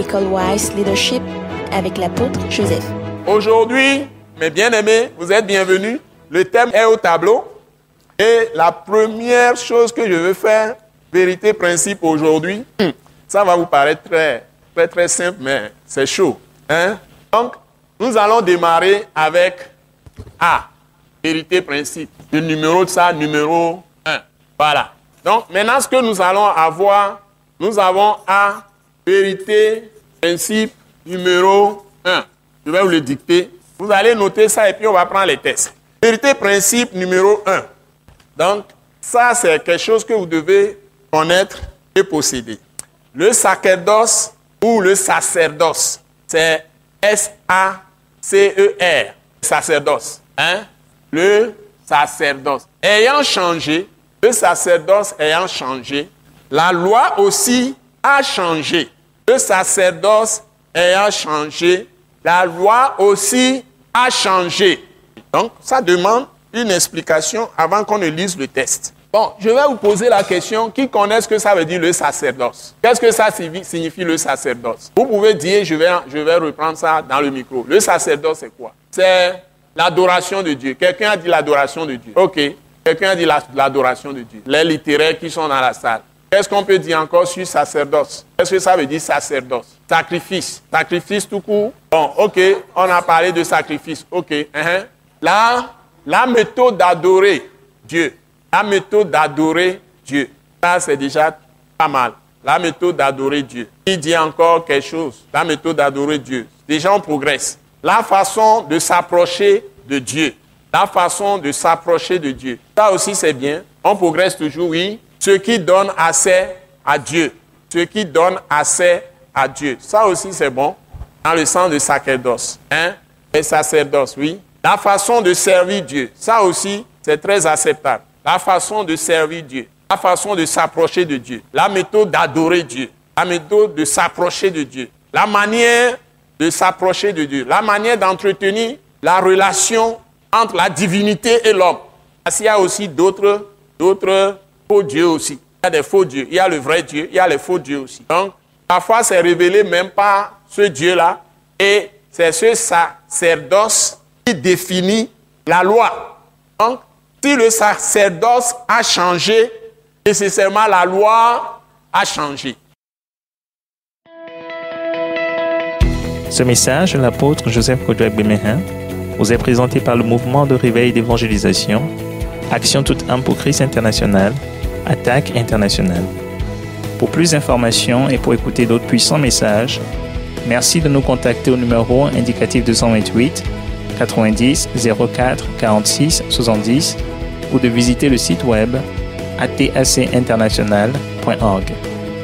École Wise Leadership avec l'apôtre Joseph. Aujourd'hui, mes bien-aimés, vous êtes bienvenus. Le thème est au tableau. Et la première chose que je veux faire, vérité, principe aujourd'hui, ça va vous paraître très simple, mais c'est chaud. Hein? Donc, nous allons démarrer avec A, vérité, principe. Le numéro de ça, numéro 1. Voilà. Donc, maintenant, ce que nous allons avoir, nous avons A, vérité, principe, numéro 1. Je vais vous le dicter. Vous allez noter ça et puis on va prendre les tests. Vérité, principe, numéro 1. Donc, ça, c'est quelque chose que vous devez connaître et posséder. Le sacerdoce ou le sacerdoce, c'est S-A-C-E-R, sacerdoce. Hein? Le sacerdoce. Ayant changé, le sacerdoce ayant changé, la loi aussi a changé. Le sacerdoce ayant changé, la loi aussi a changé. Donc, ça demande une explication avant qu'on ne lise le test. Bon, je vais vous poser la question, qui connaît ce que ça veut dire le sacerdoce? Qu'est-ce que ça signifie le sacerdoce? Vous pouvez dire, je vais reprendre ça dans le micro. Le sacerdoce, c'est quoi? C'est l'adoration de Dieu. Quelqu'un a dit l'adoration de Dieu. OK. Quelqu'un a dit l'adoration de Dieu. Les littéraires qui sont dans la salle. Qu'est-ce qu'on peut dire encore sur sacerdoce? Qu'est-ce que ça veut dire sacerdoce? Sacrifice. Sacrifice tout court. Bon, OK. On a parlé de sacrifice. OK. La méthode d'adorer Dieu. La méthode d'adorer Dieu. Ça, c'est déjà pas mal. La méthode d'adorer Dieu. Il dit encore quelque chose. La méthode d'adorer Dieu. Déjà, on progresse. La façon de s'approcher de Dieu. La façon de s'approcher de Dieu. Ça aussi, c'est bien. On progresse toujours, oui. Ce qui donne accès à Dieu. Ce qui donne accès à Dieu. Ça aussi, c'est bon. Dans le sens de sacerdoce. Hein? Et sacerdoce, oui. La façon de servir Dieu. Ça aussi, c'est très acceptable. La façon de servir Dieu. La façon de s'approcher de Dieu. La méthode d'adorer Dieu. La méthode de s'approcher de Dieu. La manière de s'approcher de Dieu. La manière d'entretenir la relation entre la divinité et l'homme. Parce qu'il y a aussi d'autres faux dieux aussi. Il y a des faux dieux. Il y a le vrai Dieu. Il y a les faux dieux aussi. Donc, parfois, c'est révélé même par ce Dieu-là. Et c'est ce sacerdoce qui définit la loi. Donc, si le sacerdoce a changé, nécessairement la loi a changé. Ce message de l'apôtre Joseph Kodouak Bemehin vous est présenté par le mouvement de réveil d'évangélisation, Action toute âme pour Christ international, Attaque internationale. Pour plus d'informations et pour écouter d'autres puissants messages, merci de nous contacter au numéro indicatif 228 90 04 46 70 ou de visiter le site web atacinternational.org.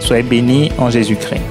Soyez bénis en Jésus-Christ.